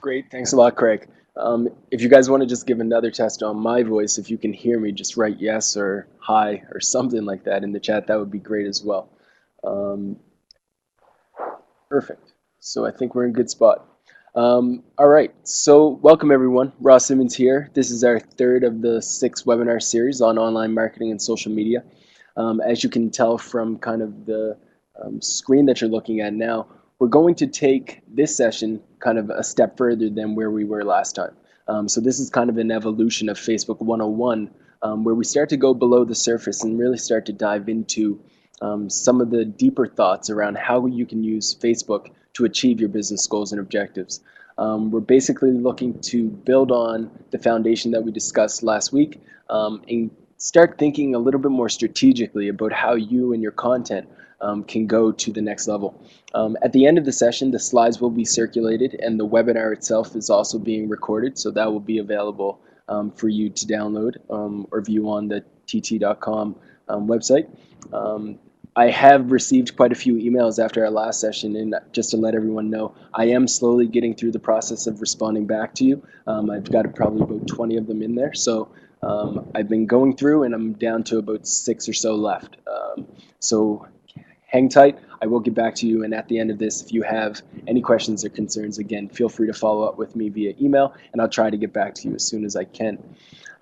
Great, thanks a lot, Craig. If you guys want to just give another test on my voice, if you can hear me, just write yes or hi or something like that in the chat. That would be great as well. Um, Perfect. So I think we're in a good spot. All right, so welcome everyone. Ross Simmons here. This is our third of the 6 webinar series on online marketing and social media. As you can tell from kind of the screen that you're looking at now, we're going to take this session kind of a step further than where we were last time. So this is kind of an evolution of Facebook 101, where we start to go below the surface and really start to dive into some of the deeper thoughts around how you can use Facebook to achieve your business goals and objectives. We're basically looking to build on the foundation that we discussed last week and start thinking a little bit more strategically about how you and your content can go to the next level. At the end of the session, the slides will be circulated and the webinar itself is also being recorded, so that will be available for you to download or view on the tt.com website. I have received quite a few emails after our last session, and just to let everyone know, I am slowly getting through the process of responding back to you. I've got probably about 20 of them in there, so I've been going through and I'm down to about 6 or so left. So hang tight, I will get back to you, and at the end of this, if you have any questions or concerns, again, feel free to follow up with me via email, and I'll try to get back to you as soon as I can.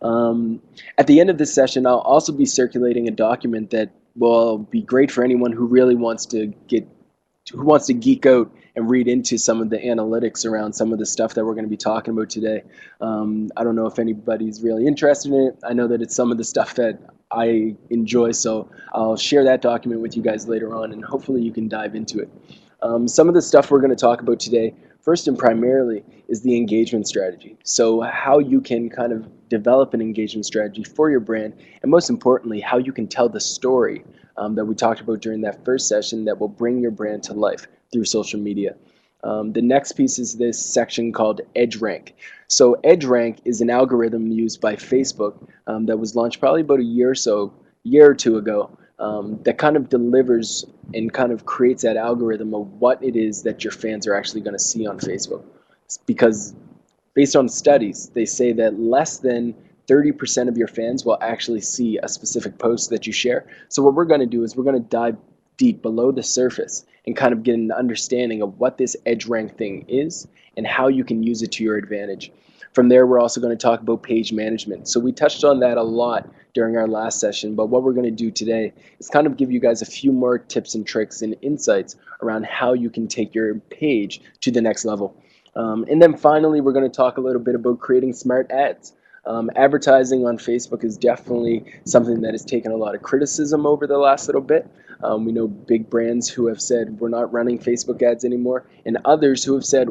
At the end of this session, I'll also be circulating a document that will be great for anyone who really wants to geek out and read into some of the analytics around some of the stuff that we're going to be talking about today. I don't know if anybody's really interested in it. I know that it's some of the stuff that I enjoy, so I'll share that document with you guys later on, and hopefully you can dive into it. Some of the stuff we're going to talk about today, first and primarily, is the engagement strategy. So how you can kind of develop an engagement strategy for your brand, and most importantly, how you can tell the story that we talked about during that first session that will bring your brand to life through social media. The next piece is this section called EdgeRank. So EdgeRank is an algorithm used by Facebook that was launched probably about a year or two ago, that kind of delivers and kind of creates that algorithm of what it is that your fans are actually going to see on Facebook. Because based on studies, they say that less than 30% of your fans will actually see a specific post that you share. So what we're going to do is we're going to dive deep below the surface and kind of get an understanding of what this EdgeRank thing is and how you can use it to your advantage. From there, we're also going to talk about page management. So we touched on that a lot during our last session, but what we're going to do today is kind of give you guys a few more tips and tricks and insights around how you can take your page to the next level. And then finally, we're going to talk a little bit about creating smart ads. Advertising on Facebook is definitely something that has taken a lot of criticism over the last little bit. We know big brands who have said we're not running Facebook ads anymore, and others who have said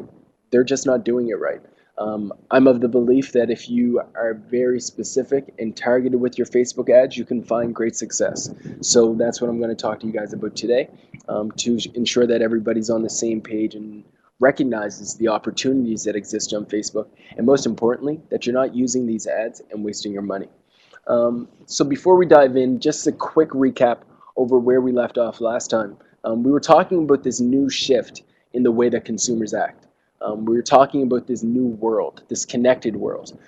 they're just not doing it right. I'm of the belief that if you are very specific and targeted with your Facebook ads, you can find great success. So that's what I'm going to talk to you guys about today, to ensure that everybody's on the same page and recognizes the opportunities that exist on Facebook, and most importantly, that you're not using these ads and wasting your money. So before we dive in, just a quick recap over where we left off last time. We were talking about this new shift in the way that consumers act. We were talking about this new world, this connected world.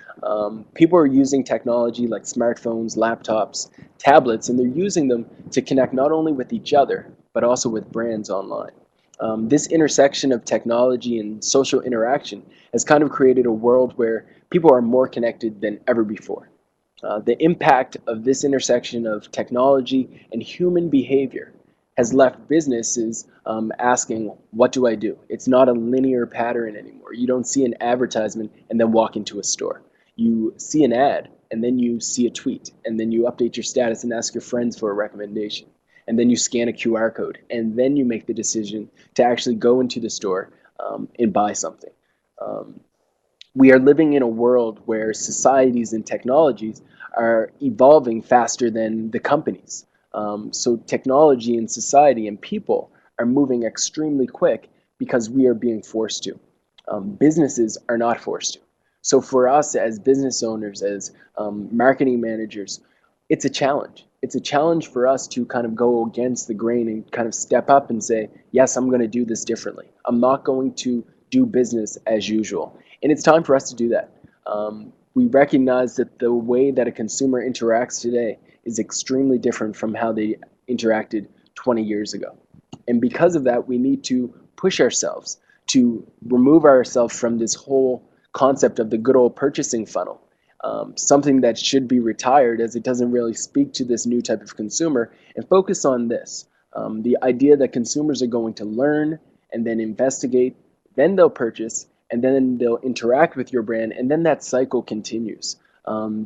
People are using technology like smartphones, laptops, tablets, and they're using them to connect not only with each other, but also with brands online. This intersection of technology and social interaction has kind of created a world where people are more connected than ever before. The impact of this intersection of technology and human behavior has left businesses asking, what do I do? It's not a linear pattern anymore. You don't see an advertisement and then walk into a store. You see an ad and then you see a tweet, and then you update your status and ask your friends for a recommendation. And then you scan a QR code, and then you make the decision to actually go into the store and buy something. We are living in a world where societies and technologies are evolving faster than the companies. So technology and society and people are moving extremely quick because we are being forced to. Businesses are not forced to. So for us as business owners, as marketing managers, it's a challenge. It's a challenge for us to kind of go against the grain and kind of step up and say, yes, I'm going to do this differently. I'm not going to do business as usual. And it's time for us to do that. We recognize that the way that a consumer interacts today is extremely different from how they interacted 20 years ago. And because of that, we need to push ourselves to remove ourselves from this whole concept of the good old purchasing funnel. Something that should be retired as it doesn't really speak to this new type of consumer, and focus on this. The idea that consumers are going to learn and then investigate, then they'll purchase, and then they'll interact with your brand, and then that cycle continues.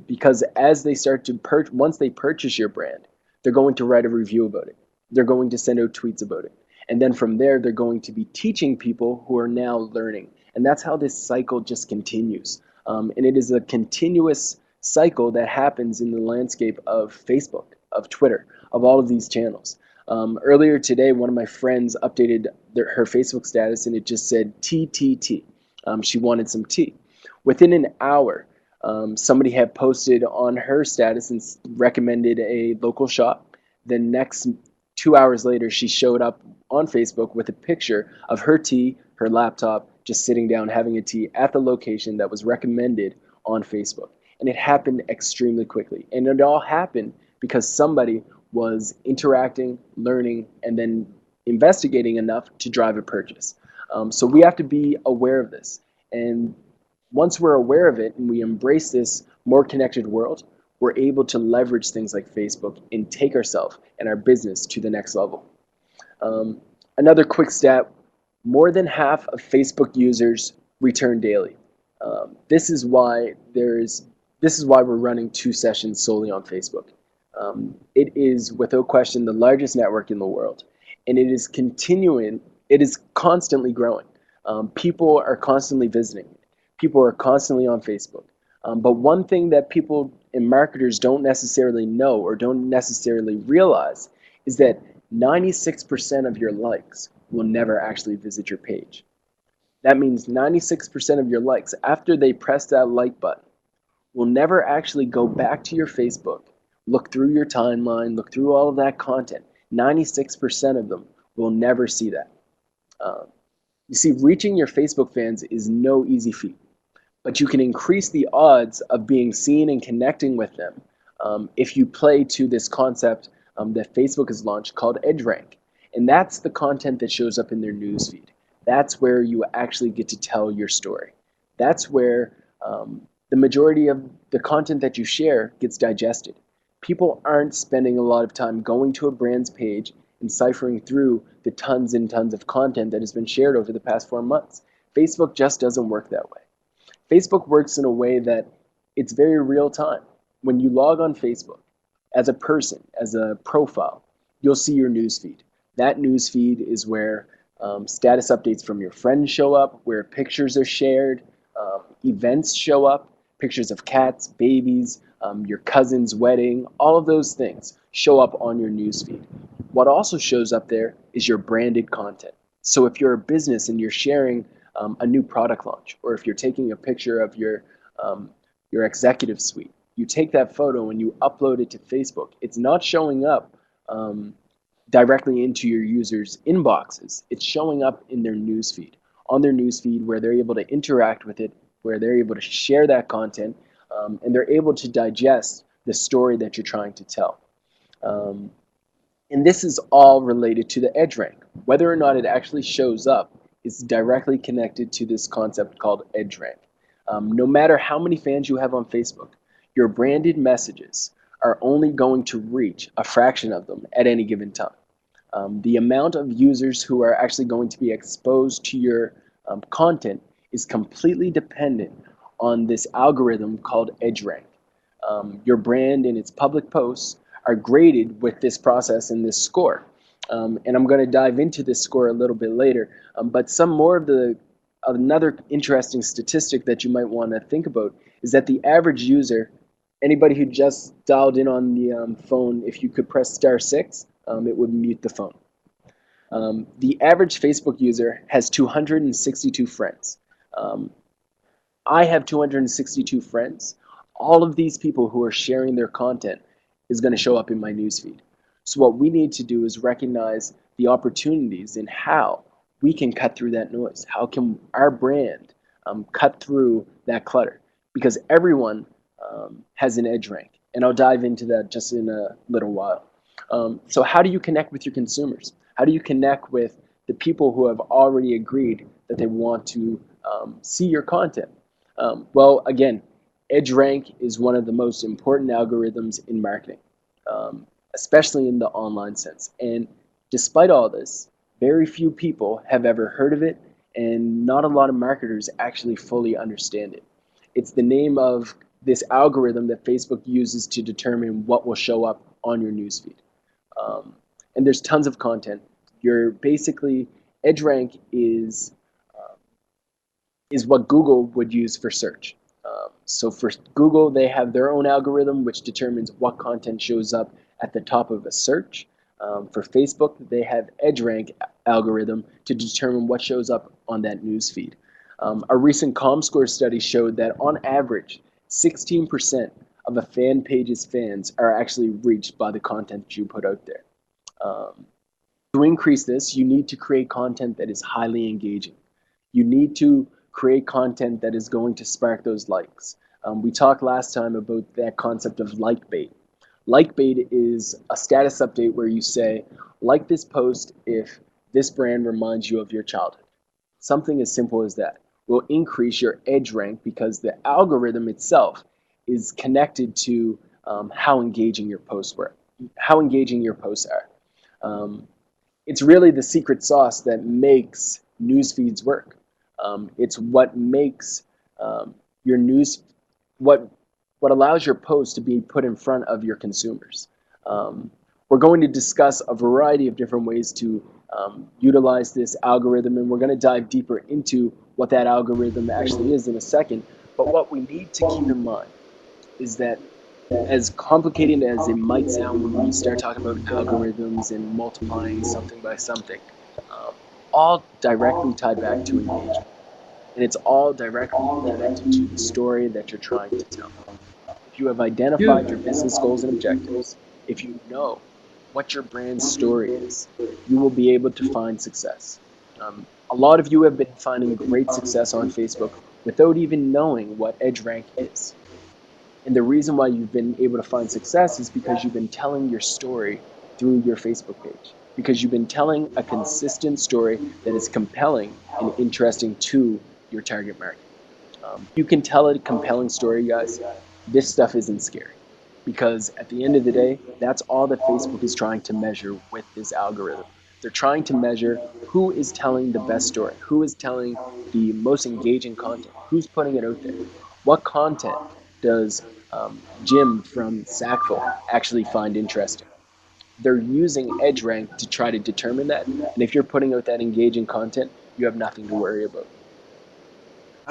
Because as they start to once they purchase your brand, they're going to write a review about it. They're going to send out tweets about it. And then from there, they're going to be teaching people who are now learning. And that's how this cycle just continues. And it is a continuous cycle that happens in the landscape of Facebook, of Twitter, of all of these channels. Earlier today, one of my friends updated her Facebook status, and it just said TTT. She wanted some tea. Within an hour, somebody had posted on her status and recommended a local shop. The next 2 hours later, she showed up on Facebook with a picture of her tea, her laptop, just sitting down having a tea at the location that was recommended on Facebook. And it happened extremely quickly. And it all happened because somebody was interacting, learning, and then investigating enough to drive a purchase. So we have to be aware of this. And once we're aware of it and we embrace this more connected world, we're able to leverage things like Facebook and take ourselves and our business to the next level. Another quick stat, more than half of Facebook users return daily. This is why we're running 2 sessions solely on Facebook. It is without question the largest network in the world, and it is constantly growing. People are constantly visiting. People are constantly on Facebook. But one thing that people and marketers don't necessarily know or don't necessarily realize is that 96% of your likes will never actually visit your page. That means 96% of your likes, after they press that like button, will never actually go back to your Facebook, look through your timeline, look through all of that content. 96% of them will never see that. You see, reaching your Facebook fans is no easy feat, but you can increase the odds of being seen and connecting with them if you play to this concept that Facebook has launched called EdgeRank. And that's the content that shows up in their newsfeed. That's where you actually get to tell your story. That's where the majority of the content that you share gets digested. People aren't spending a lot of time going to a brand's page and ciphering through the tons and tons of content that has been shared over the past 4 months. Facebook just doesn't work that way. Facebook works in a way that it's very real time. When you log on Facebook, as a person, as a profile, you'll see your newsfeed. That newsfeed is where status updates from your friends show up, where pictures are shared, events show up, pictures of cats, babies, your cousin's wedding, all of those things show up on your newsfeed. What also shows up there is your branded content. So if you're a business and you're sharing a new product launch, or if you're taking a picture of your executive suite, you take that photo and you upload it to Facebook. It's not showing up directly into your users' inboxes. It's showing up in their newsfeed, on their newsfeed, where they're able to interact with it, where they're able to share that content, and they're able to digest the story that you're trying to tell. And this is all related to the EdgeRank. Whether or not it actually shows up is directly connected to this concept called EdgeRank. No matter how many fans you have on Facebook, your branded messages are only going to reach a fraction of them at any given time. The amount of users who are actually going to be exposed to your content is completely dependent on this algorithm called EdgeRank. Your brand and its public posts are graded with this process and this score. And I'm going to dive into this score a little bit later. But some more of another interesting statistic that you might want to think about is that the average user, anybody who just dialed in on the phone, if you could press *6, it would mute the phone. The average Facebook user has 262 friends. I have 262 friends. All of these people who are sharing their content is going to show up in my newsfeed. So what we need to do is recognize the opportunities in how we can cut through that noise? How can our brand cut through that clutter? Because everyone has an edge rank, and I'll dive into that just in a little while. So how do you connect with your consumers? How do you connect with the people who have already agreed that they want to see your content? Well, again, EdgeRank is one of the most important algorithms in marketing, especially in the online sense. And despite all this, very few people have ever heard of it, and not a lot of marketers actually fully understand it. It's the name of this algorithm that Facebook uses to determine what will show up on your newsfeed. Um, and there's tons of content. You're basically, EdgeRank is what Google would use for search. So for Google, they have their own algorithm which determines what content shows up at the top of a search. For Facebook, they have EdgeRank algorithm to determine what shows up on that news feed. A recent ComScore study showed that on average, 16% of a fan page's fans are actually reached by the content you put out there. To increase this, you need to create content that is highly engaging. You need to create content that is going to spark those likes. We talked last time about that concept of like bait. Like bait is a status update where you say, like this post if this brand reminds you of your childhood. Something as simple as that will increase your edge rank because the algorithm itself is connected to how engaging your posts were, how engaging your posts are. It's really the secret sauce that makes news feeds work. It's what makes your news, what allows your post to be put in front of your consumers. We're going to discuss a variety of different ways to utilize this algorithm, and we're going to dive deeper into what that algorithm actually is in a second. But what we need to keep in mind is that as complicated as it might sound when we start talking about algorithms and multiplying something by something, um, all directly tied back to engagement. And it's all directly connected to the story that you're trying to tell. If you have identified your business goals and objectives, if you know what your brand's story is, you will be able to find success. A lot of you have been finding great success on Facebook without even knowing what EdgeRank is. And the reason why you've been able to find success is because you've been telling your story through your Facebook page. Because you've been telling a consistent story that is compelling and interesting to your target market. You can tell a compelling story, guys. This stuff isn't scary. Because at the end of the day, that's all that Facebook is trying to measure with this algorithm. They're trying to measure who is telling the best story, who is telling the most engaging content, who's putting it out there. What content does Jim from Sackville actually find interesting? They're using EdgeRank to try to determine that. And if you're putting out that engaging content, you have nothing to worry about.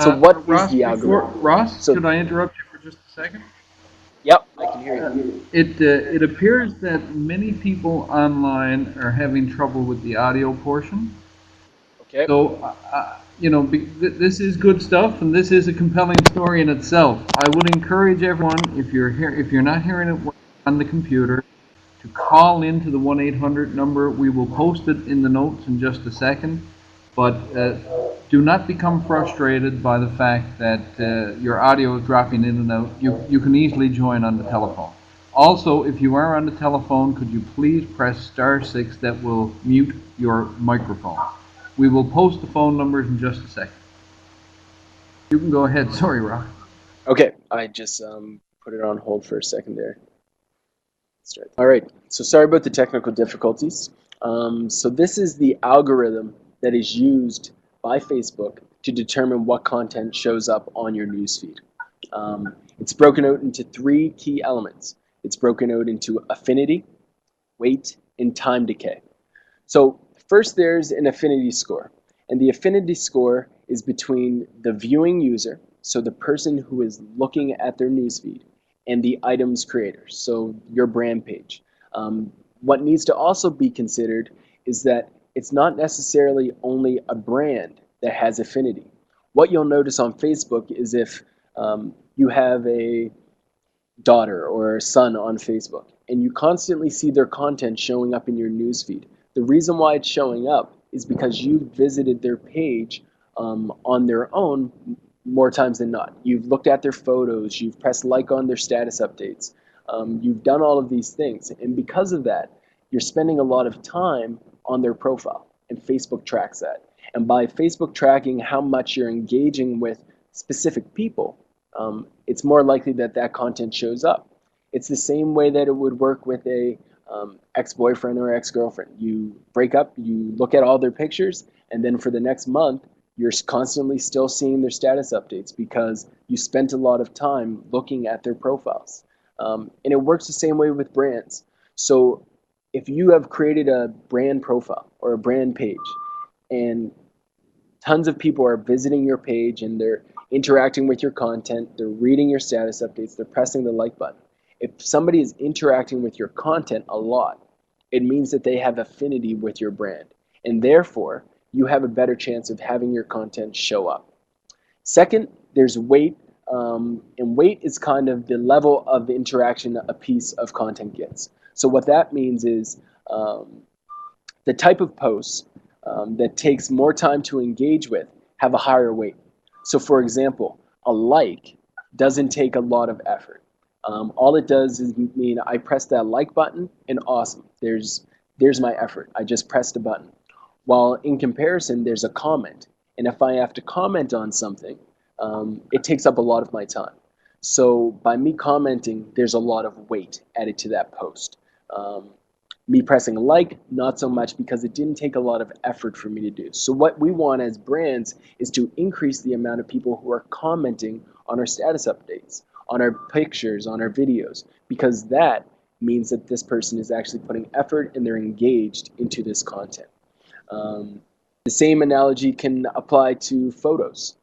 So what is Ross, the algorithm? Could So, I interrupt you for just a second? yep, I can hear you. It appears that many people online are having trouble with the audio portion. Okay. So, this is good stuff, and this is a compelling story in itself. I would encourage everyone, if you're not hearing it on the computer, to call into the 1-800 number. We will post it in the notes in just a second. But do not become frustrated by the fact that your audio is dropping in and out. You can easily join on the telephone. Also, if you are on the telephone, could you please press *6? That will mute your microphone. We will post the phone numbers in just a second. You can go ahead. Sorry, Rock. Okay, I just put it on hold for a second there. Start. All right, so sorry about the technical difficulties. So this is the algorithm that is used by Facebook to determine what content shows up on your newsfeed. It's broken out into three key elements. It's broken out into affinity, weight, and time decay. So first there's an affinity score. And the affinity score is between the viewing user, so the person who is looking at their newsfeed, and the item's creator, so your brand page. What needs to also be considered is that it's not necessarily only a brand that has affinity. What you'll notice on Facebook is if you have a daughter or son on Facebook and you constantly see their content showing up in your newsfeed, the reason why it's showing up is because you visited their page on their own more times than not. You've looked at their photos, you've pressed like on their status updates, you've done all of these things. And because of that, you're spending a lot of time on their profile, and Facebook tracks that. And by Facebook tracking how much you're engaging with specific people, it's more likely that that content shows up. It's the same way that it would work with a ex-boyfriend or ex-girlfriend. You break up, you look at all their pictures, and then for the next month, you're constantly still seeing their status updates because you spent a lot of time looking at their profiles. And it works the same way with brands. So if you have created a brand profile or a brand page, and tons of people are visiting your page and they're interacting with your content, they're reading your status updates, they're pressing the like button. If somebody is interacting with your content a lot, it means that they have affinity with your brand. And therefore, you have a better chance of having your content show up. Second, there's weight. And weight is kind of the level of interaction a piece of content gets. So what that means is the type of posts that takes more time to engage with have a higher weight. So for example, a like doesn't take a lot of effort. All it does is mean I press that like button and awesome, there's my effort. I just pressed a button. While in comparison, there's a comment. And if I have to comment on something, it takes up a lot of my time. So by me commenting, there's a lot of weight added to that post. Um, Me pressing like, not so much because it didn't take a lot of effort for me to do. So what we want as brands is to increase the amount of people who are commenting on our status updates, on our pictures, on our videos, because that means that this person is actually putting effort and they're engaged into this content. Um, the same analogy can apply to photos.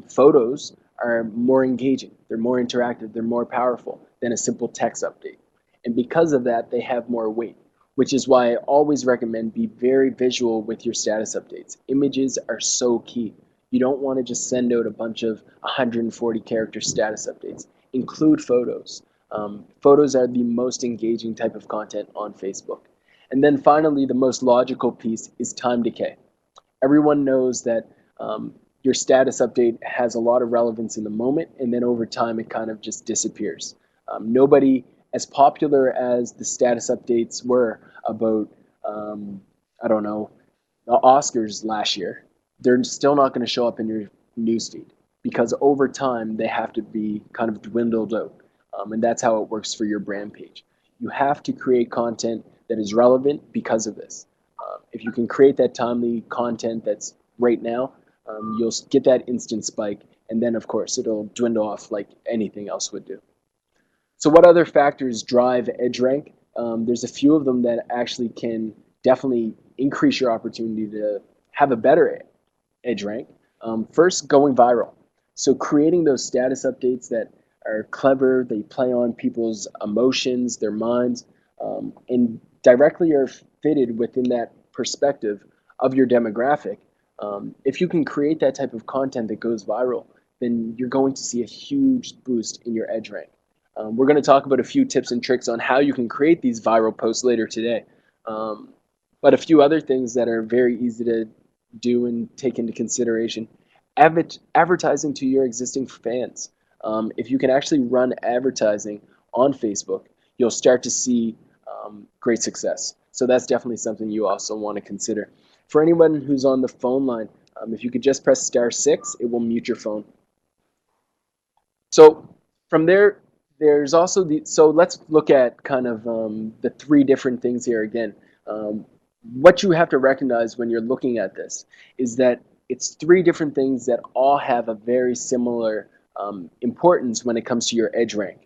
Photos are more engaging, they're more interactive, they're more powerful than a simple text update. And because of that, they have more weight, which is why I always recommend be very visual with your status updates. Images are so key. You don't want to just send out a bunch of 140 character status updates. Include photos. Photos are the most engaging type of content on Facebook. And then finally, the most logical piece is time decay. Everyone knows that your status update has a lot of relevance in the moment, and then over time it kind of just disappears. Nobody, as popular as the status updates were about, I don't know, the Oscars last year, they're still not going to show up in your newsfeed because over time they have to be kind of dwindled out. And that's how it works for your brand page. You have to create content that is relevant because of this. If you can create that timely content that's right now, you'll get that instant spike, and then of course it'll dwindle off like anything else would do. So what other factors drive EdgeRank? There's a few of them that actually can definitely increase your opportunity to have a better EdgeRank. First, going viral. So creating those status updates that are clever, they play on people's emotions, their minds, and directly are fitted within that perspective of your demographic. If you can create that type of content that goes viral, then you're going to see a huge boost in your EdgeRank. We're going to talk about a few tips and tricks on how you can create these viral posts later today. Um, but a few other things that are very easy to do and take into consideration. Advertising to your existing fans. If you can actually run advertising on Facebook, you'll start to see great success. So that's definitely something you also want to consider. For anyone who's on the phone line, if you could just press *6, it will mute your phone. So from there, there's also so let's look at kind of the three different things here again. What you have to recognize when you're looking at this is that it's three different things that all have a very similar importance when it comes to your EdgeRank.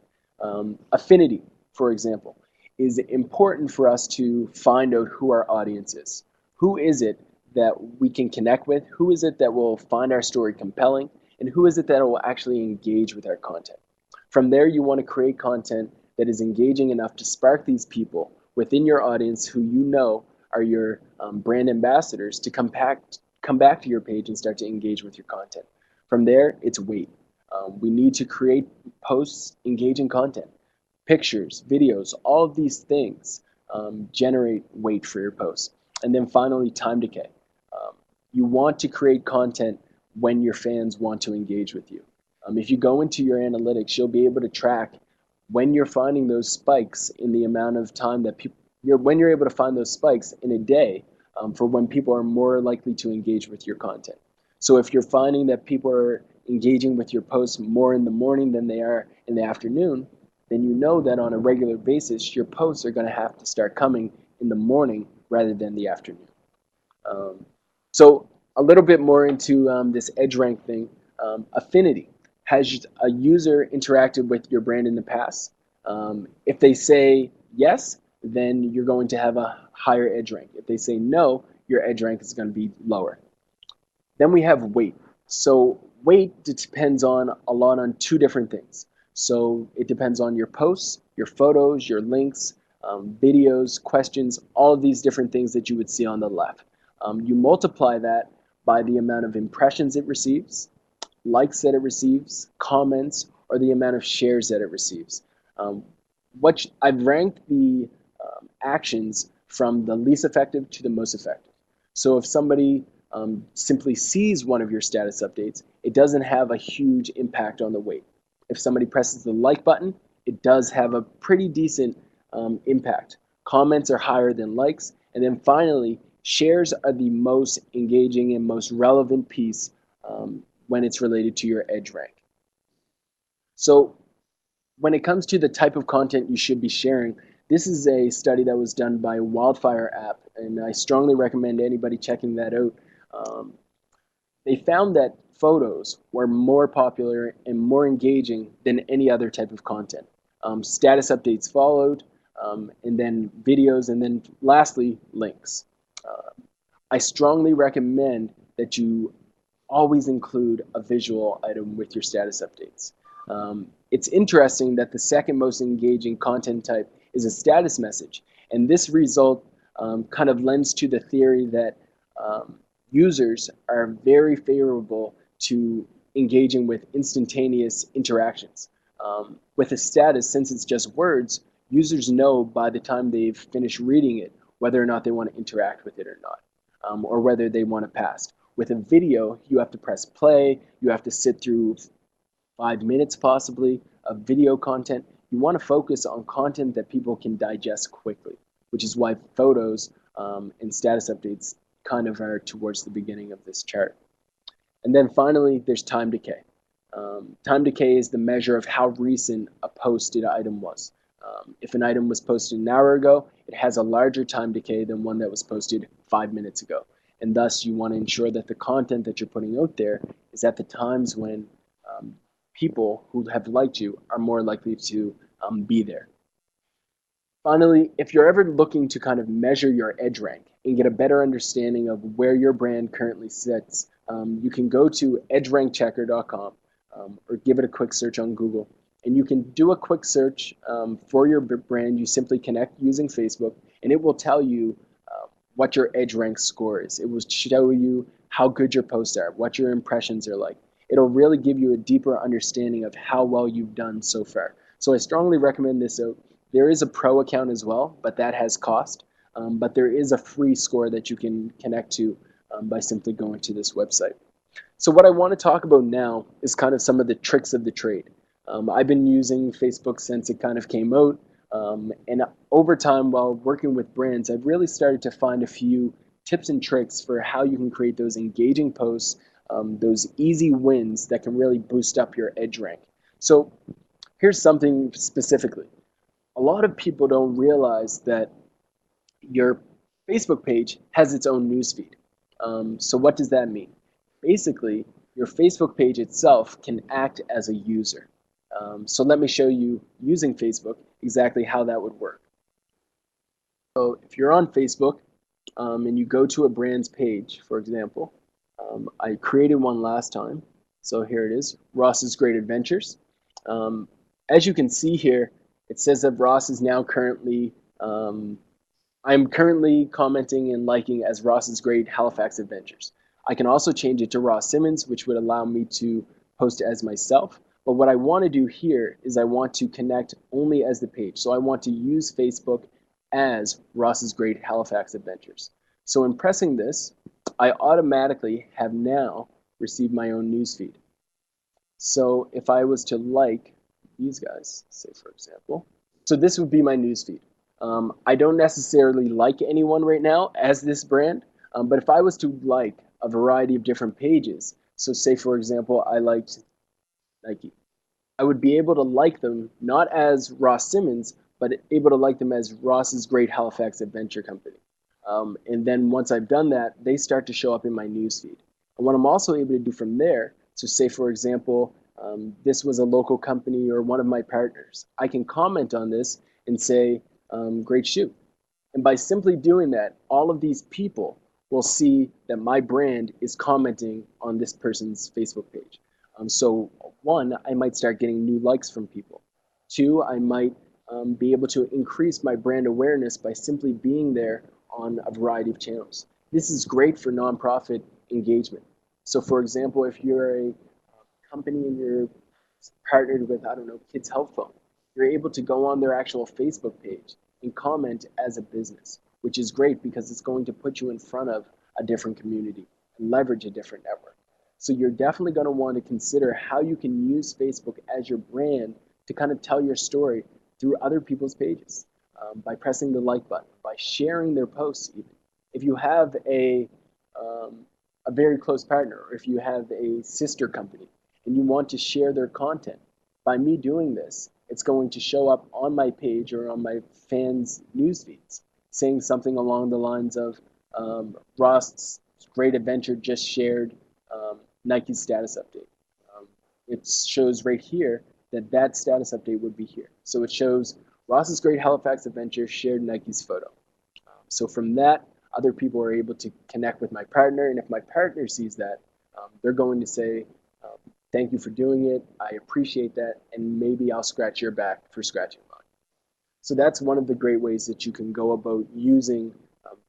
Affinity, for example, is important for us to find out who our audience is. Who is it that we can connect with? Who is it that will find our story compelling? And who is it that will actually engage with our content? From there, you want to create content that is engaging enough to spark these people within your audience who you know are your brand ambassadors to come back to your page and start to engage with your content. From there, it's weight. We need to create posts, engaging content, pictures, videos, all of these things generate weight for your posts. And then finally, time decay. you want to create content when your fans want to engage with you. If you go into your analytics, you'll be able to track when you're finding those spikes in the amount of time that people, when you're able to find those spikes in a day, for when people are more likely to engage with your content. So if you're finding that people are engaging with your posts more in the morning than they are in the afternoon, then you know that on a regular basis, your posts are going to have to start coming in the morning rather than the afternoon. Um, so a little bit more into this EdgeRank thing. Affinity. Has a user interacted with your brand in the past? If they say yes, then you're going to have a higher EdgeRank. If they say no, your EdgeRank is going to be lower. Then we have weight. So weight depends on a lot on two different things. So it depends on your posts, your photos, your links, videos, questions, all of these different things that you would see on the left. You multiply that by the amount of impressions it receives, likes that it receives, comments, or the amount of shares that it receives. Um, I've ranked the actions from the least effective to the most effective. So if somebody simply sees one of your status updates, it doesn't have a huge impact on the weight. If somebody presses the like button, it does have a pretty decent impact. Comments are higher than likes. And then finally, shares are the most engaging and most relevant piece when it's related to your EdgeRank. So when it comes to the type of content you should be sharing, this is a study that was done by Wildfire app, and I strongly recommend anybody checking that out. Um, they found that photos were more popular and more engaging than any other type of content. Status updates followed, and then videos, and then lastly, links. Uh, I strongly recommend that you always include a visual item with your status updates. It's interesting that the second most engaging content type is a status message, and this result kind of lends to the theory that um, users are very favorable to engaging with instantaneous interactions. With a status, since it's just words, users know by the time they've finished reading it whether or not they want to interact with it or not, or whether they want to pass. With a video, you have to press play, you have to sit through 5 minutes possibly of video content. You want to focus on content that people can digest quickly, which is why photos and status updates kind of are towards the beginning of this chart. And then finally, there's time decay. Time decay is the measure of how recent a posted item was. If an item was posted an hour ago, it has a larger time decay than one that was posted 5 minutes ago. And thus, you want to ensure that the content that you're putting out there is at the times when people who have liked you are more likely to be there. Finally, if you're ever looking to kind of measure your EdgeRank and get a better understanding of where your brand currently sits, you can go to edgerankchecker.com or give it a quick search on Google. And you can do a quick search for your brand. You simply connect using Facebook, and it will tell you what your EdgeRank score is. It will show you how good your posts are, what your impressions are like. It'll really give you a deeper understanding of how well you've done so far. So I strongly recommend this out. There is a pro account as well, but that has cost. But there is a free score that you can connect to by simply going to this website. So what I want to talk about now is kind of some of the tricks of the trade. I've been using Facebook since it kind of came out. And over time, while working with brands, I've really started to find a few tips and tricks for how you can create those engaging posts, those easy wins that can really boost up your EdgeRank. So here's something specifically. A lot of people don't realize that your Facebook page has its own newsfeed. So what does that mean? Basically, your Facebook page itself can act as a user. So let me show you using Facebook exactly how that would work. So if you're on Facebook and you go to a brand's page, for example, I created one last time. So here it is, Ross's Great Adventures. As you can see here, it says that Ross is now currently, I'm currently commenting and liking as Ross's Great Halifax Adventures. I can also change it to Ross Simmons, which would allow me to post as myself. But what I want to do here is I want to connect only as the page. So I want to use Facebook as Ross's Great Halifax Adventures. So in pressing this, I automatically have now received my own newsfeed. So if I was to like these guys, say for example, so this would be my newsfeed. I don't necessarily like anyone right now as this brand, but if I was to like a variety of different pages, so say for example, I liked Nike, I would be able to like them not as Ross Simmons, but able to like them as Ross's Great Halifax Adventure Company. And then once I've done that, they start to show up in my newsfeed. And what I'm also able to do from there, so say for example, this was a local company or one of my partners, I can comment on this and say, great shoe. And by simply doing that, all of these people will see that my brand is commenting on this person's Facebook page. So one, I might start getting new likes from people. Two, I might be able to increase my brand awareness by simply being there on a variety of channels. This is great for nonprofit engagement. So for example, if you're a company and you're partnered with, I don't know, Kids Health Phone, you're able to go on their actual Facebook page and comment as a business, which is great because it's going to put you in front of a different community and leverage a different network. So you're definitely going to want to consider how you can use Facebook as your brand to kind of tell your story through other people's pages, by pressing the like button, by sharing their posts even. If you have a very close partner, or if you have a sister company and you want to share their content, by me doing this, it's going to show up on my page or on my fans' news feeds, saying something along the lines of Ross's Great Adventure just shared Nike's status update. It shows right here that that status update would be here. So it shows Ross's Great Halifax Adventure shared Nike's photo. So from that, other people are able to connect with my partner, and if my partner sees that, they're going to say, thank you for doing it, I appreciate that, and maybe I'll scratch your back for scratching mine. So that's one of the great ways that you can go about using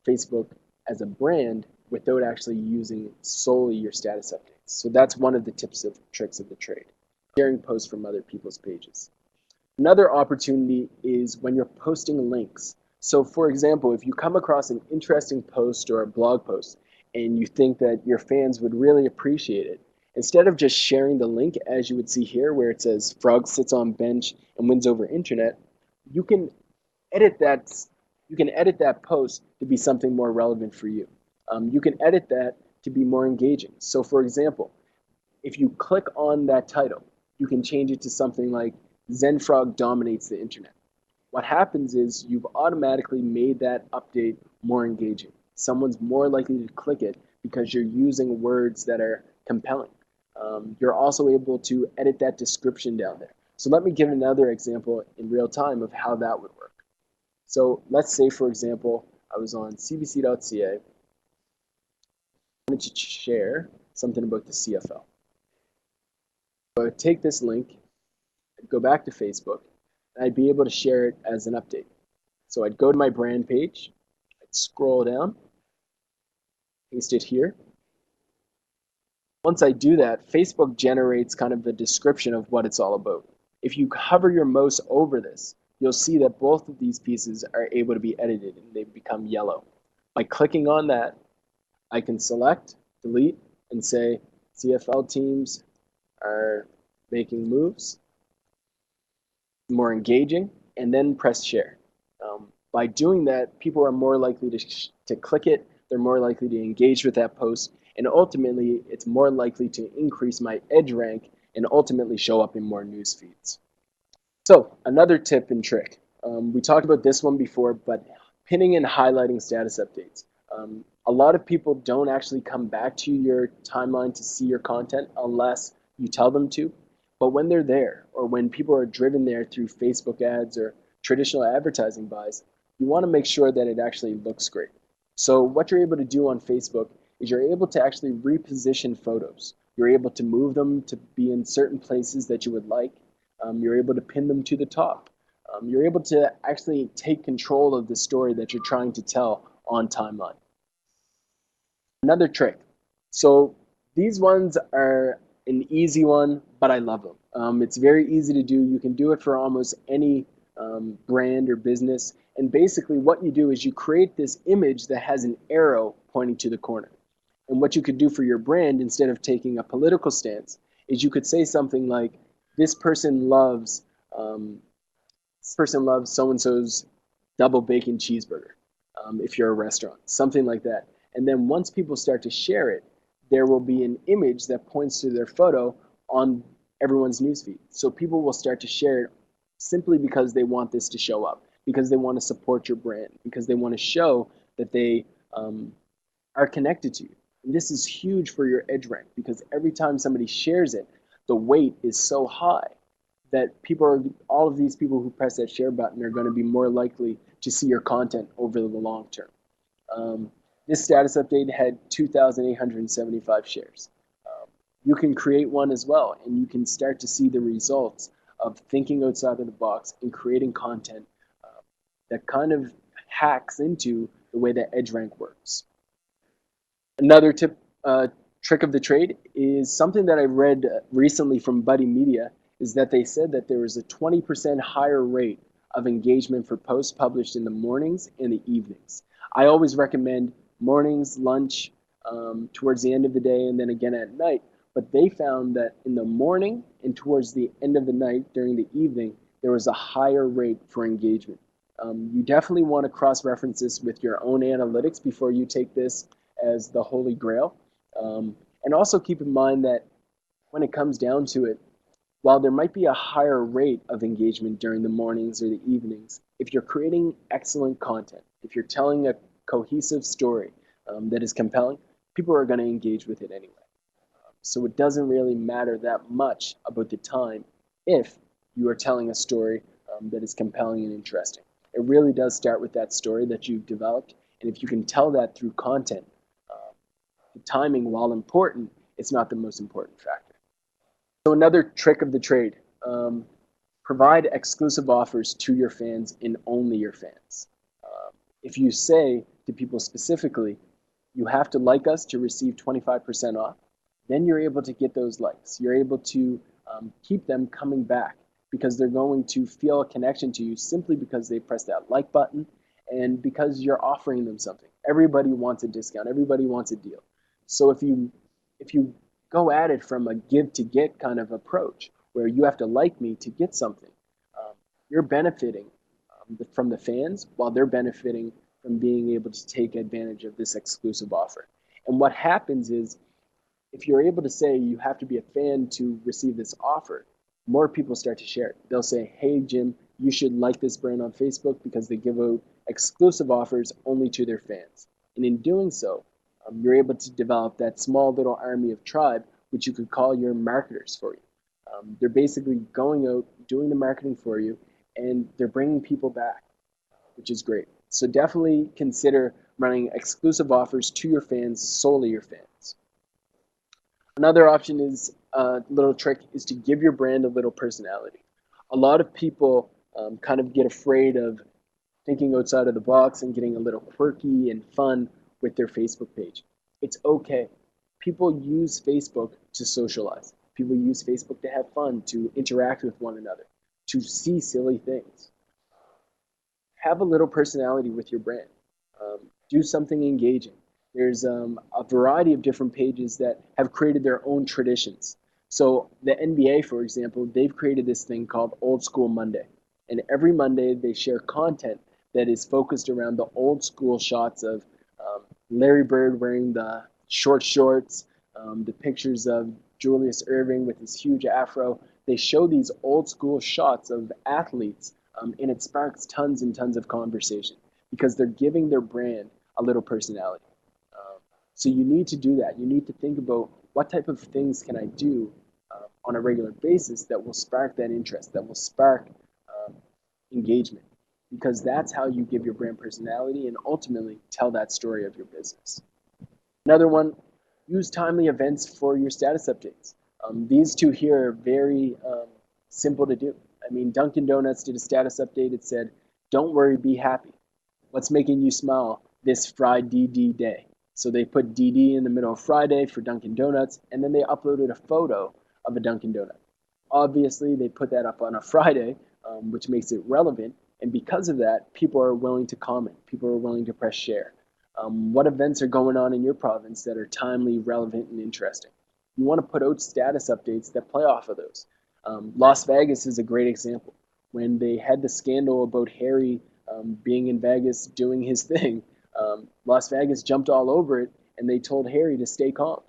Facebook as a brand without actually using solely your status updates. So that's one of the tips of tricks of the trade, sharing posts from other people's pages. Another opportunity is when you're posting links. So for example, if you come across an interesting post or a blog post and you think that your fans would really appreciate it, instead of just sharing the link as you would see here where it says Frog sits on bench and wins over internet, you can edit that you can edit that post to be something more relevant for you. You can edit that to be more engaging. So for example, if you click on that title, you can change it to something like Zenfrog dominates the internet. What happens is you've automatically made that update more engaging. Someone's more likely to click it because you're using words that are compelling. You're also able to edit that description down there. So let me give another example in real time of how that would work. So let's say, for example, I was on cbc.ca, wanted to share something about the CFL. So I would take this link, I'd go back to Facebook, and I'd be able to share it as an update. So I'd go to my brand page, I'd scroll down, paste it here. Once I do that, Facebook generates kind of a description of what it's all about. If you hover your mouse over this, you'll see that both of these pieces are able to be edited and they become yellow. By clicking on that, I can select, delete, and say CFL teams are making moves, more engaging, and then press share. By doing that, people are more likely to click it, they're more likely to engage with that post, and ultimately, it's more likely to increase my EdgeRank and ultimately show up in more news feeds. So another tip and trick. We talked about this one before, but pinning and highlighting status updates. A lot of people don't actually come back to your timeline to see your content unless you tell them to. But when they're there, or when people are driven there through Facebook ads or traditional advertising buys, you want to make sure that it actually looks great. So what you're able to do on Facebook is you're able to actually reposition photos. You're able to move them to be in certain places that you would like. You're able to pin them to the top. You're able to actually take control of the story that you're trying to tell on timeline. Another trick. So these ones are an easy one, but I love them. It's very easy to do. You can do it for almost any brand or business. And basically what you do is you create this image that has an arrow pointing to the corner. And what you could do for your brand instead of taking a political stance is you could say something like, "This person loves um, this person loves so and so's double bacon cheeseburger." If you're a restaurant, something like that. And then once people start to share it, there will be an image that points to their photo on everyone's newsfeed. So people will start to share it simply because they want this to show up, because they want to support your brand, because they want to show that they um, are connected to you. And this is huge for your EdgeRank because every time somebody shares it, the weight is so high that all of these people who press that share button are going to be more likely to see your content over the long term. Um, this status update had 2,875 shares. You can create one as well, and you can start to see the results of thinking outside of the box and creating content that kind of hacks into the way that EdgeRank works. Another trick of the trade is something that I read recently from Buddy Media is that they said that there was a 20% higher rate of engagement for posts published in the mornings and the evenings. I always recommend mornings, lunch, towards the end of the day, and then again at night. But they found that in the morning and towards the end of the night during the evening, there was a higher rate for engagement. You definitely want to cross-reference this with your own analytics before you take this as the holy grail. And also keep in mind that when it comes down to it, while there might be a higher rate of engagement during the mornings or the evenings, if you're creating excellent content, if you're telling a cohesive story that is compelling, people are going to engage with it anyway. So it doesn't really matter that much about the time if you are telling a story that is compelling and interesting. It really does start with that story that you've developed. And if you can tell that through content, the timing, while important, it's not the most important factor. So another trick of the trade, provide exclusive offers to your fans and only your fans. If you say to people specifically, you have to like us to receive 25% off, then you're able to get those likes. You're able to keep them coming back because they're going to feel a connection to you simply because they press that like button and because you're offering them something. Everybody wants a discount. Everybody wants a deal. So if you go at it from a give to get kind of approach, where you have to like me to get something, you're benefiting from the fans while they're benefiting from being able to take advantage of this exclusive offer. And what happens is if you're able to say you have to be a fan to receive this offer, more people start to share it. They'll say, "Hey, Jim, you should like this brand on Facebook because they give out exclusive offers only to their fans." And in doing so, you're able to develop that small little army of tribe, which you could call your marketers for you. They're basically going out, doing the marketing for you, and they're bringing people back, which is great. So definitely consider running exclusive offers to your fans, solely your fans. Another option is a little trick is to give your brand a little personality. A lot of people kind of get afraid of thinking outside of the box and getting a little quirky and fun with their Facebook page. It's okay. People use Facebook to socialize. People use Facebook to have fun, to interact with one another, to see silly things. Have a little personality with your brand. Do something engaging. There's a variety of different pages that have created their own traditions. So the NBA, for example, they've created this thing called Old School Monday. And every Monday they share content that is focused around the old school shots of Larry Bird wearing the short shorts, the pictures of Julius Erving with his huge afro. They show these old school shots of athletes, and it sparks tons and tons of conversation because they're giving their brand a little personality. So you need to do that. You need to think about what type of things can I do on a regular basis that will spark that interest, that will spark um, engagement, because that's how you give your brand personality and ultimately tell that story of your business. Another one, use timely events for your status updates. These two here are very simple to do. I mean, Dunkin Donuts did a status update. It said, "Don't worry, be happy. What's making you smile this Friday day?" So they put DD in the middle of Friday for Dunkin Donuts, and then they uploaded a photo of a Dunkin Donut. Obviously, they put that up on a Friday, which makes it relevant. And because of that, people are willing to comment. People are willing to press share. What events are going on in your province that are timely, relevant, and interesting? You want to put out status updates that play off of those. Las Vegas is a great example. When they had the scandal about Harry being in Vegas doing his thing, Las Vegas jumped all over it and they told Harry to stay calm.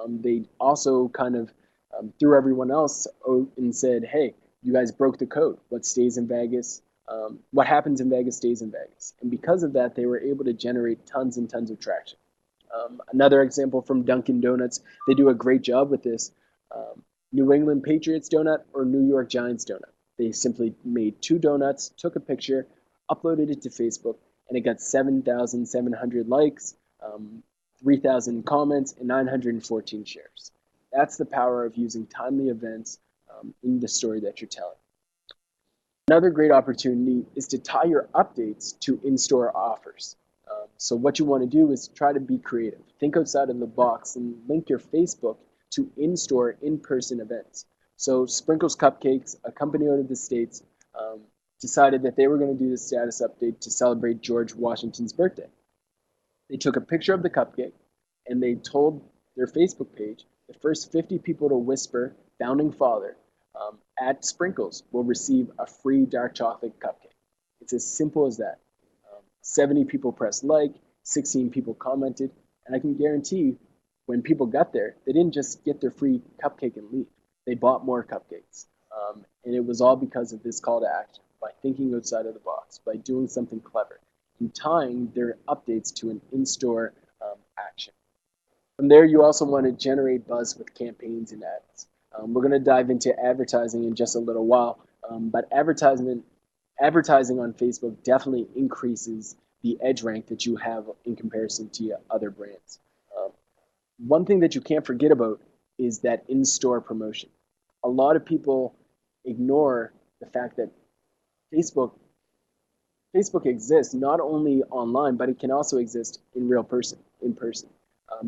They also kind of threw everyone else out and said, hey, you guys broke the code. What stays in Vegas, what happens in Vegas stays in Vegas. And because of that, they were able to generate tons and tons of traction. Another example from Dunkin Donuts, they do a great job with this. New England Patriots donut or New York Giants donut. They simply made two donuts, took a picture, uploaded it to Facebook, and it got 7,700 likes, 3,000 comments, and 914 shares. That's the power of using timely events in the story that you're telling. Another great opportunity is to tie your updates to in-store offers. So what you want to do is try to be creative. Think outside of the box and link your Facebook to in-store, in-person events. So Sprinkles Cupcakes, a company out of the States, decided that they were going to do the status update to celebrate George Washington's birthday. They took a picture of the cupcake and they told their Facebook page, the first 50 people to whisper Founding Father at Sprinkles will receive a free dark chocolate cupcake. It's as simple as that. 70 people pressed like, 16 people commented, and I can guarantee when people got there, they didn't just get their free cupcake and leave. They bought more cupcakes. And it was all because of this call to action, by thinking outside of the box, by doing something clever, and tying their updates to an in-store action. From there, you also want to generate buzz with campaigns and ads. We're going to dive into advertising in just a little while, but advertising on Facebook definitely increases the edge rank that you have in comparison to other brands. One thing that you can't forget about is that in-store promotion. A lot of people ignore the fact that Facebook exists not only online, but it can also exist in person.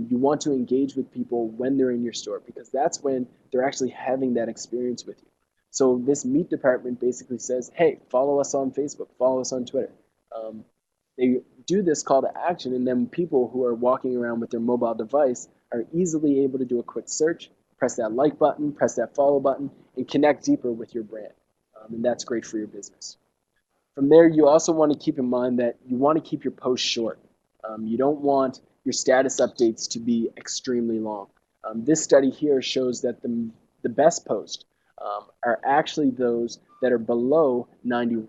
You want to engage with people when they're in your store because that's when they're actually having that experience with you. So this meet department basically says, hey, follow us on Facebook, follow us on Twitter. They do this call to action, and then people who are walking around with their mobile device are easily able to do a quick search, press that like button, press that follow button, and connect deeper with your brand. And that's great for your business. From there, you also want to keep in mind that you want to keep your posts short. You don't want your status updates to be extremely long. This study here shows that the best posts are actually those that are below 90,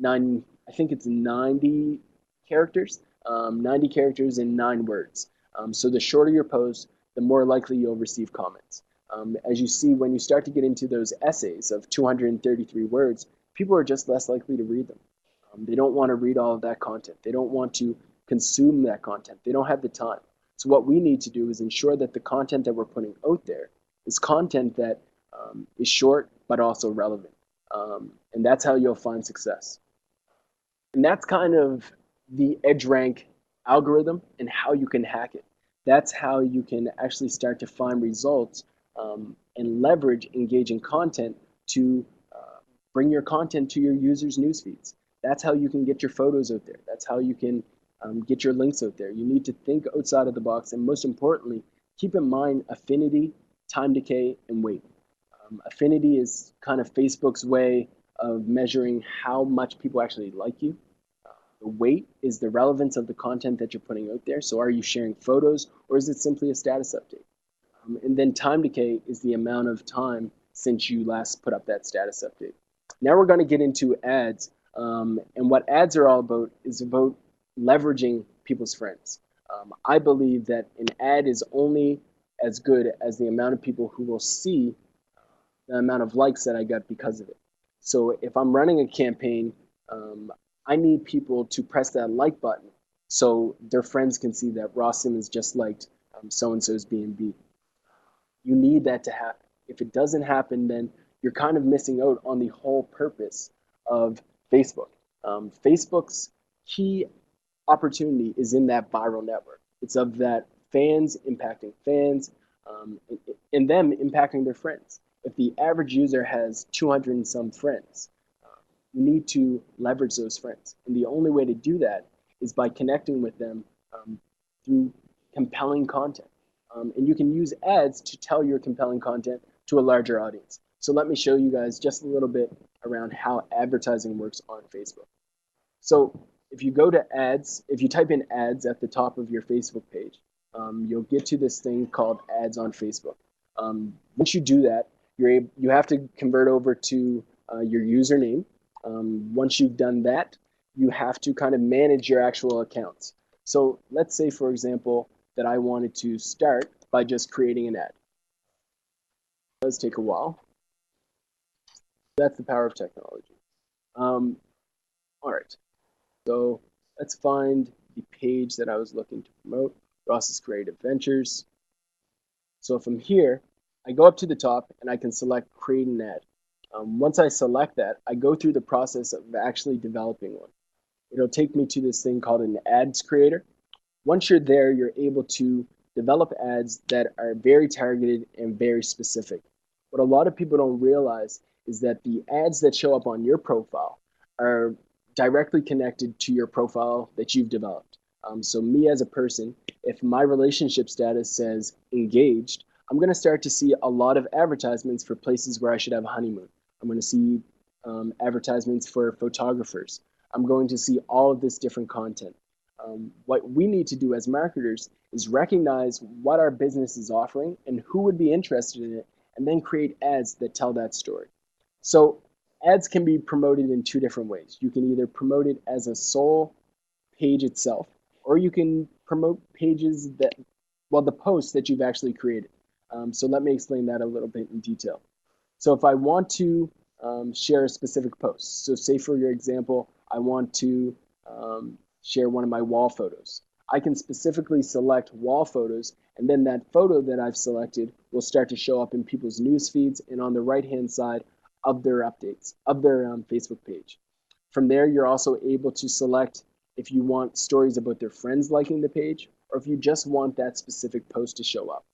I think it's 90 characters, 90 characters in 9 words. So the shorter your post, the more likely you'll receive comments. As you see, when you start to get into those essays of 233 words, people are just less likely to read them. They don't want to read all of that content. They don't want to consume that content. They don't have the time. So what we need to do is ensure that the content that we're putting out there is content that is short but also relevant. And that's how you'll find success. And that's kind of the EdgeRank algorithm and how you can hack it. That's how you can actually start to find results and leverage engaging content to bring your content to your users' news feeds. That's how you can get your photos out there. That's how you can get your links out there. You need to think outside of the box, and most importantly, keep in mind affinity, time decay, and weight. Affinity is kind of Facebook's way of measuring how much people actually like you. The weight is the relevance of the content that you're putting out there. So are you sharing photos or is it simply a status update? And then time decay is the amount of time since you last put up that status update. Now we're going to get into ads. And what ads are all about is about leveraging people's friends. I believe that an ad is only as good as the amount of people who will see the amount of likes that I got because of it. So if I'm running a campaign, I need people to press that like button so their friends can see that Ross Simmons just liked so-and-so's B&B. You need that to happen. If it doesn't happen, then you're kind of missing out on the whole purpose of Facebook. Facebook's key opportunity is in that viral network. It's of that fans impacting fans and them impacting their friends. If the average user has 200 and some friends, you need to leverage those friends. And the only way to do that is by connecting with them through compelling content. And you can use ads to tell your compelling content to a larger audience. So let me show you guys just a little bit around how advertising works on Facebook. So if you go to ads, if you type in ads at the top of your Facebook page, you'll get to this thing called ads on Facebook. Once you do that, you have to convert over to your username. Once you've done that, you have to kind of manage your actual accounts. So let's say, for example, that I wanted to start by just creating an ad. It does take a while. That's the power of technology. Um, all right. So let's find the page that I was looking to promote, Ross's Creative Ventures. So from here, I go up to the top and I can select create an ad. Once I select that, I go through the process of actually developing one. It'll take me to this thing called an ads creator. Once you're there, you're able to develop ads that are very targeted and very specific. What a lot of people don't realize is that the ads that show up on your profile are directly connected to your profile that you've developed. So me as a person, if my relationship status says engaged, I'm going to start to see a lot of advertisements for places where I should have a honeymoon. I'm going to see advertisements for photographers. I'm going to see all of this different content. What we need to do as marketers is recognize what our business is offering and who would be interested in it, and then create ads that tell that story. So ads can be promoted in two different ways. You can either promote it as a sole page itself, or you can promote pages that, well, the posts that you've actually created. So let me explain that a little bit in detail. So if I want to share a specific post, so say for your example, I want to share one of my wall photos. I can specifically select wall photos, and then that photo that I've selected will start to show up in people's news feeds and on the right-hand side of their updates, of their Facebook page. From there, you're also able to select if you want stories about their friends liking the page, or if you just want that specific post to show up.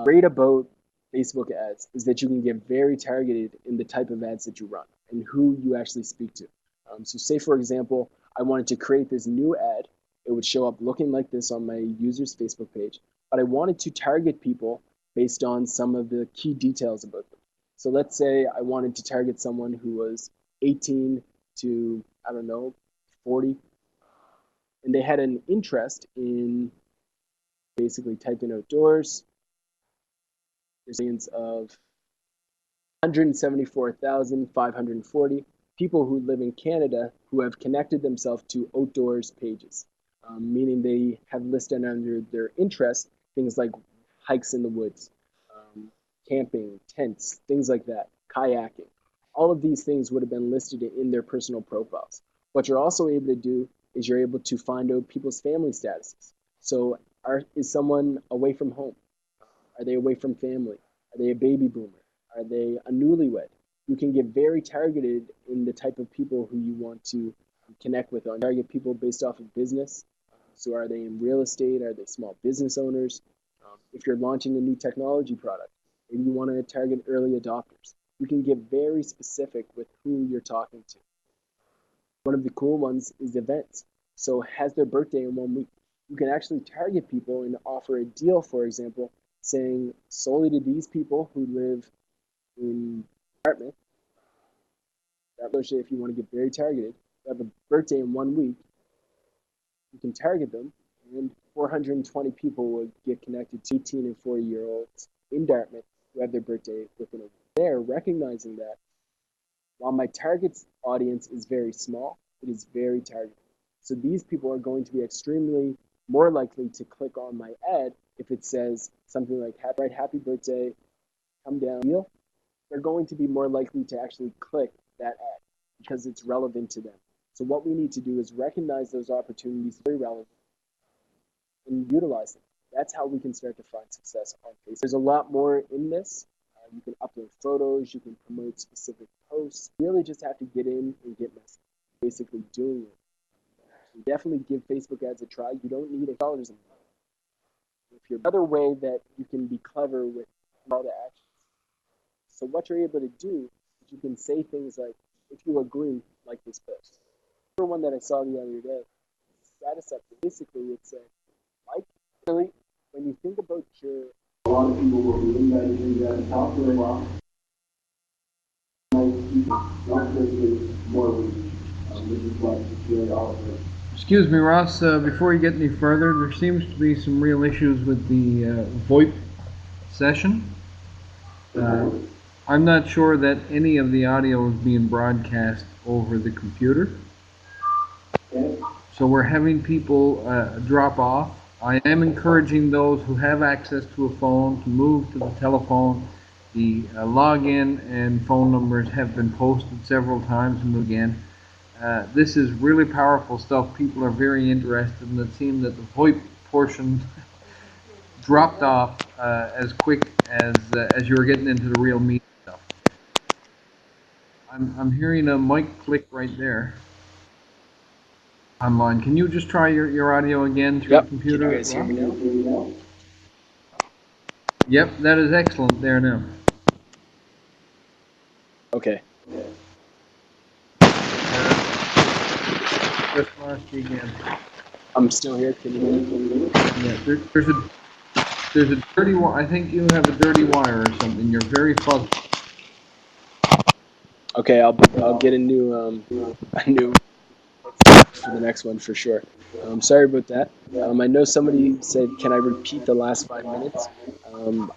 Great about Facebook ads is that you can get very targeted in the type of ads that you run and who you actually speak to. So say, for example, I wanted to create this new ad. It would show up looking like this on my user's Facebook page, but I wanted to target people based on some of the key details about them. So let's say I wanted to target someone who was 18 to, I don't know, 40, and they had an interest in basically typing outdoors. There's of 174,540 people who live in Canada who have connected themselves to outdoors pages, meaning they have listed under their interest things like hikes in the woods, camping, tents, things like that, kayaking. All of these things would have been listed in their personal profiles. What you're also able to do is you're able to find out people's family statuses. So is someone away from home? Are they away from family? Are they a baby boomer? Are they a newlywed? You can get very targeted in the type of people who you want to connect with. On target people based off of business. So are they in real estate? Are they small business owners? If you're launching a new technology product, maybe you want to target early adopters. You can get very specific with who you're talking to. One of the cool ones is events. So has their birthday in 1 week. You can actually target people and offer a deal, for example, saying solely to these people who live in apartment. Especially if you want to get very targeted, have a birthday in 1 week, you can target them, and 420 people will get connected to 18 and 40-year-olds in Dartmouth who have their birthday within a week. They're recognizing that while my target audience is very small, it is very targeted. So these people are going to be extremely more likely to click on my ad if it says something like happy birthday, come down, deal. They're going to be more likely to actually click that ad because it's relevant to them. So what we need to do is recognize those opportunities very relevant and utilize them. That's how we can start to find success on Facebook. There's a lot more in this. You can upload photos, you can promote specific posts. You really just have to get in and get messy, basically doing it. So definitely give Facebook ads a try. You don't need $8 a month. If you're another way that you can be clever with call to action. So what you're able to do is you can say things like, if you agree, like this post. The one that I saw the other day, status update. Basically, it said, like Really, when you think about your, a lot of people will be inviting you to talk for a while, not really more reach. This is what really all of it. Excuse me, Ross, before you get any further, there seems to be some real issues with the VoIP session. I'm not sure that any of the audio is being broadcast over the computer. So we're having people drop off. I am encouraging those who have access to a phone to move to the telephone. The login and phone numbers have been posted several times and again. This is really powerful stuff. People are very interested, and it seemed that the VoIP portion dropped off as quick as you were getting into the real meat stuff. I'm hearing a mic click right there online. Can you just try your audio again through the Yep. Can you computer, guys hear Rob? me now? Yep, that is excellent there now. Okay. Just lost you again. I'm still here. Can you hear me? Yeah, there's a dirty wire. I think you have a dirty wire or something. You're very fuzzy. Okay, I'll get a new for the next one for sure. Sorry about that. I know somebody said, can I repeat the last 5 minutes?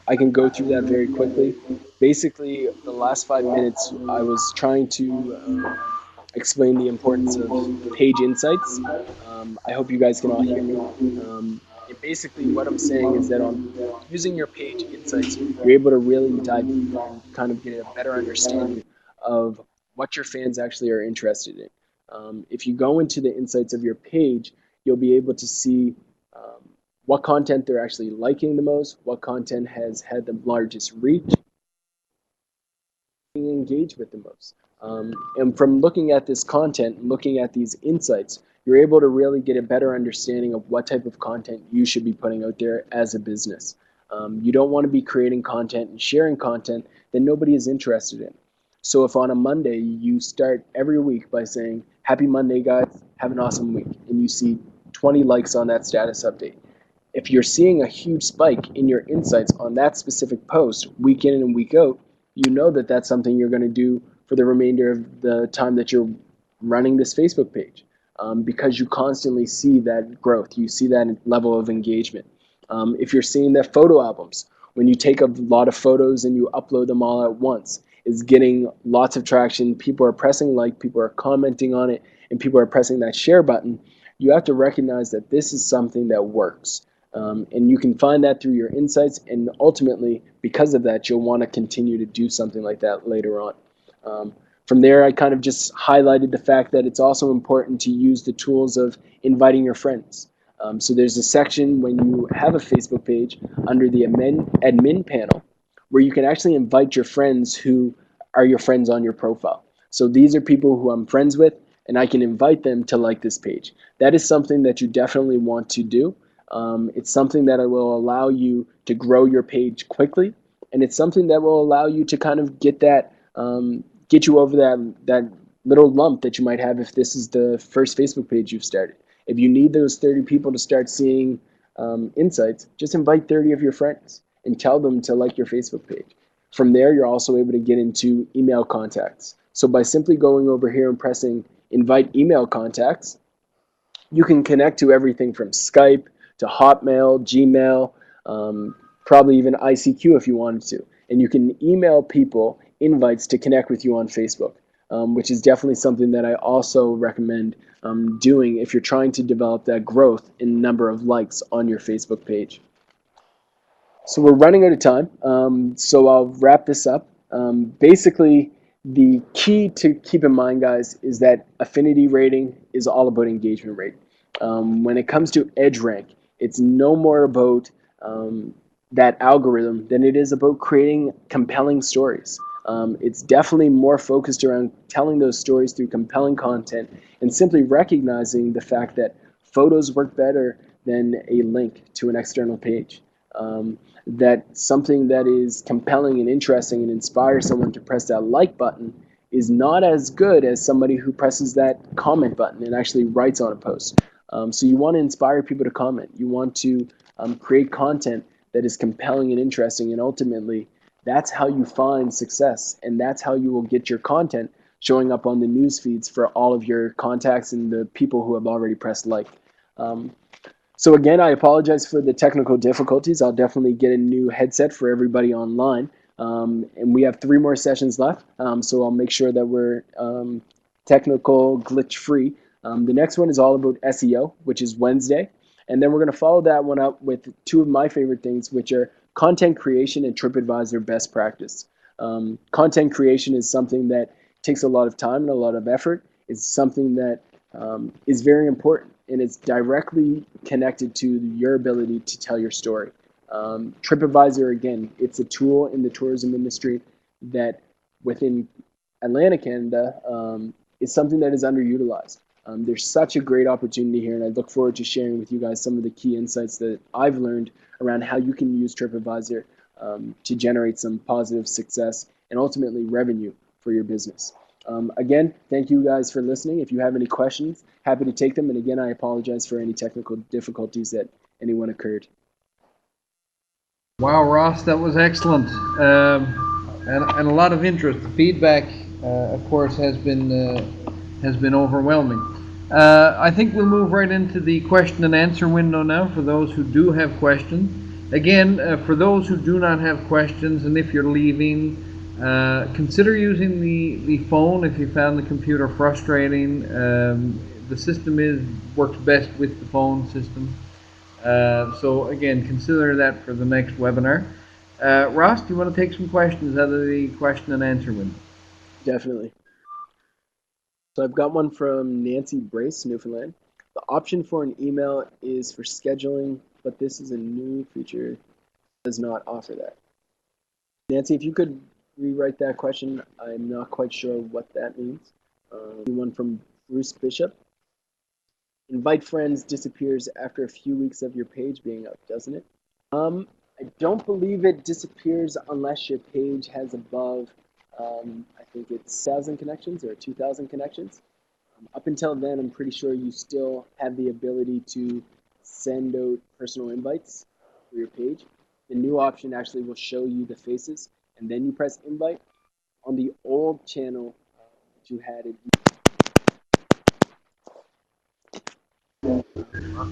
I can go through that very quickly. Basically, the last 5 minutes, I was trying to explain the importance of page insights. I hope you guys can all hear me. And basically, what I'm saying is that on using your page insights, you're able to really dive deep and kind of get a better understanding of what your fans actually are interested in. If you go into the insights of your page, you'll be able to see what content they're actually liking the most, what content has had the largest reach, engage with the most. And from looking at this content, looking at these insights, you're able to really get a better understanding of what type of content you should be putting out there as a business. You don't want to be creating content and sharing content that nobody is interested in. So if on a Monday you start every week by saying, Happy Monday, guys, have an awesome week, and you see 20 likes on that status update, if you're seeing a huge spike in your insights on that specific post week in and week out, you know that that's something you're going to do for the remainder of the time that you're running this Facebook page, because you constantly see that growth, you see that level of engagement. If you're seeing that photo albums, when you take a lot of photos and you upload them all at once, is getting lots of traction. People are pressing like, people are commenting on it, and people are pressing that share button. You have to recognize that this is something that works. And you can find that through your insights, and ultimately, because of that, you'll want to continue to do something like that later on. From there, I kind of just highlighted the fact that it's also important to use the tools of inviting your friends. So there's a section when you have a Facebook page under the admin panel where you can actually invite your friends who are your friends on your profile. So these are people who I'm friends with, and I can invite them to like this page. That is something that you definitely want to do. It's something that will allow you to grow your page quickly, and it's something that will allow you to kind of get you over that little lump that you might have if this is the first Facebook page you've started. If you need those 30 people to start seeing insights, just invite 30 of your friends and tell them to like your Facebook page. From there, you're also able to get into email contacts. So by simply going over here and pressing invite email contacts, you can connect to everything from Skype to Hotmail, Gmail, probably even ICQ if you wanted to. And you can email people invites to connect with you on Facebook, which is definitely something that I also recommend doing if you're trying to develop that growth in number of likes on your Facebook page. So we're running out of time, so I'll wrap this up. Basically, the key to keep in mind, guys, is that affinity rating is all about engagement rate. When it comes to EdgeRank, it's no more about that algorithm than it is about creating compelling stories. It's definitely more focused around telling those stories through compelling content and simply recognizing the fact that photos work better than a link to an external page. That something that is compelling and interesting and inspires someone to press that like button is not as good as somebody who presses that comment button and actually writes on a post. So you want to inspire people to comment. You want to create content that is compelling and interesting, and ultimately, that's how you find success, and that's how you will get your content showing up on the news feeds for all of your contacts and the people who have already pressed like. Um, so again, I apologize for the technical difficulties. I'll definitely get a new headset for everybody online. And we have 3 more sessions left, so I'll make sure that we're technical glitch free. The next one is all about SEO, which is Wednesday. And then we're going to follow that one up with 2 of my favorite things, which are content creation and TripAdvisor best practice. Content creation is something that takes a lot of time and a lot of effort. It's something that is very important, and it's directly connected to your ability to tell your story. TripAdvisor, again, it's a tool in the tourism industry that within Atlantic Canada is something that is underutilized. There's such a great opportunity here, and I look forward to sharing with you guys some of the key insights that I've learned around how you can use TripAdvisor to generate some positive success and ultimately revenue for your business. Again, thank you guys for listening. If you have any questions, happy to take them. And again, I apologize for any technical difficulties that anyone occurred. Wow, Ross, that was excellent, and a lot of interest. The feedback, of course, has been overwhelming. I think we'll move right into the question and answer window now for those who do have questions. Again, for those who do not have questions, and if you're leaving, consider using the phone if you found the computer frustrating. The system works best with the phone system. So again, consider that for the next webinar. Ross, do you want to take some questions out of the question and answer window? Definitely. So I've got one from Nancy Brace, Newfoundland. The option for an email is for scheduling, but this is a new feature that does not offer that. Nancy, if you could rewrite that question, I'm not quite sure what that means. One from Bruce Bishop. Invite friends disappears after a few weeks of your page being up, doesn't it? I don't believe it disappears unless your page has above, I think it's 1,000 connections or 2,000 connections. Up until then, I'm pretty sure you still have the ability to send out personal invites for your page. The new option actually will show you the faces, and then you press invite. On the old channel that you had it.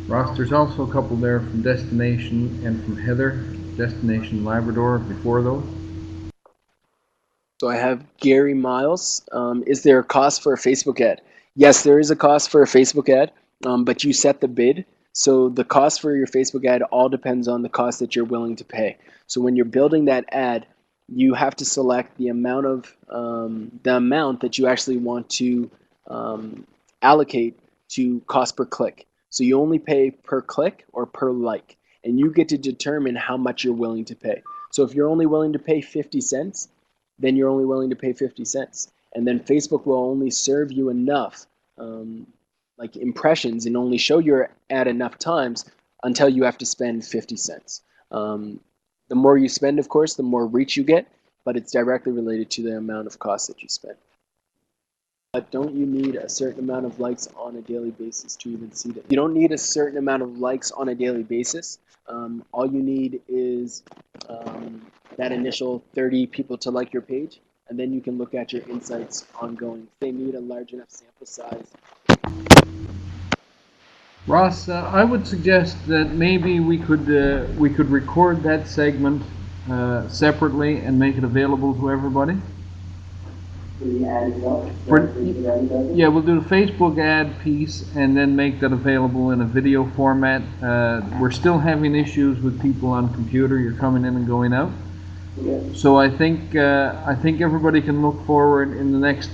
Ross, there's also a couple there from Destination and from Heather, Destination Labrador, before those. So I have Gary Miles. Is there a cost for a Facebook ad? Yes, there is a cost for a Facebook ad, but you set the bid. So the cost for your Facebook ad all depends on the cost that you're willing to pay. So when you're building that ad, you have to select the amount that you actually want to allocate to cost per click. So you only pay per click or per like, and you get to determine how much you're willing to pay. So if you're only willing to pay 50 cents, then you're only willing to pay 50 cents. And then Facebook will only serve you enough like impressions and only show your ad enough times until you have to spend 50 cents. The more you spend, of course, the more reach you get, but it's directly related to the amount of cost that you spend. But don't you need a certain amount of likes on a daily basis to even see that? You don't need a certain amount of likes on a daily basis. All you need is that initial 30 people to like your page, and then you can look at your insights ongoing. They need a large enough sample size. Ross, I would suggest that maybe we could record that segment separately and make it available to everybody. Yeah, we'll do the Facebook ad piece and then make that available in a video format. We're still having issues with people on computer. You're coming in and going out. So I think everybody can look forward in the next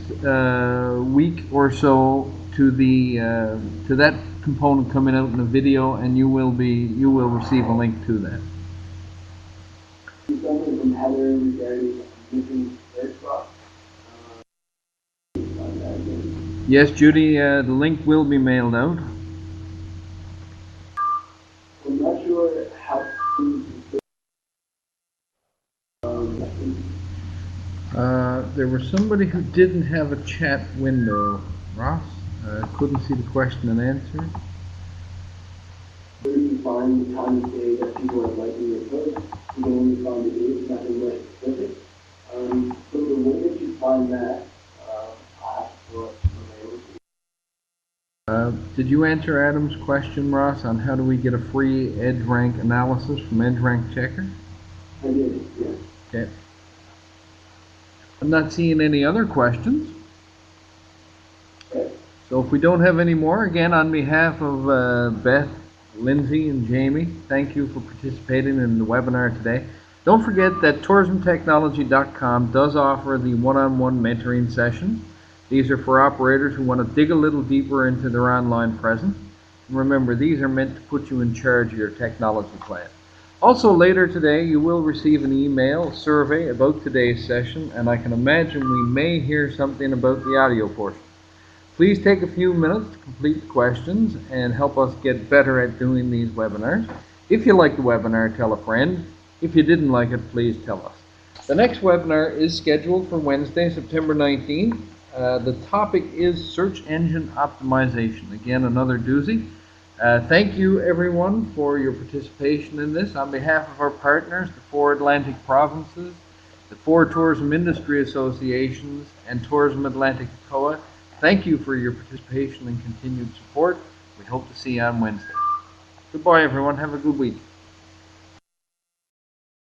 week or so to that component coming out in the video, and you will receive a link to that. Something from Heather regarding using search box. Yes, Judy, the link will be mailed out. I'm not sure how there was somebody who didn't have a chat window, Ross. Couldn't see the question and answer. Where do you find the time of day that people are liking your post? You can only find the date, nothing more specific. So the way that you find that, I have to pull up my own. Did you answer Adam's question, Ross, on how do we get a free EdgeRank analysis from EdgeRank Checker? I did, yeah. Okay. I'm not seeing any other questions. Okay. So if we don't have any more, again, on behalf of Beth, Lindsay, and Jamie, thank you for participating in the webinar today. Don't forget that TourismTechnology.com does offer the one-on-one mentoring sessions. These are for operators who want to dig a little deeper into their online presence. And remember, these are meant to put you in charge of your technology plan. Also, later today, you will receive an email survey about today's session, and I can imagine we may hear something about the audio portion. Please take a few minutes to complete the questions and help us get better at doing these webinars. If you liked the webinar, tell a friend. If you didn't like it, please tell us. The next webinar is scheduled for Wednesday, September 19th. The topic is search engine optimization. Again, another doozy. Thank you, everyone, for your participation in this. On behalf of our partners, the 4 Atlantic provinces, the 4 tourism industry associations, and Tourism Atlantic COA, thank you for your participation and continued support. We hope to see you on Wednesday. Goodbye, everyone. Have a good week.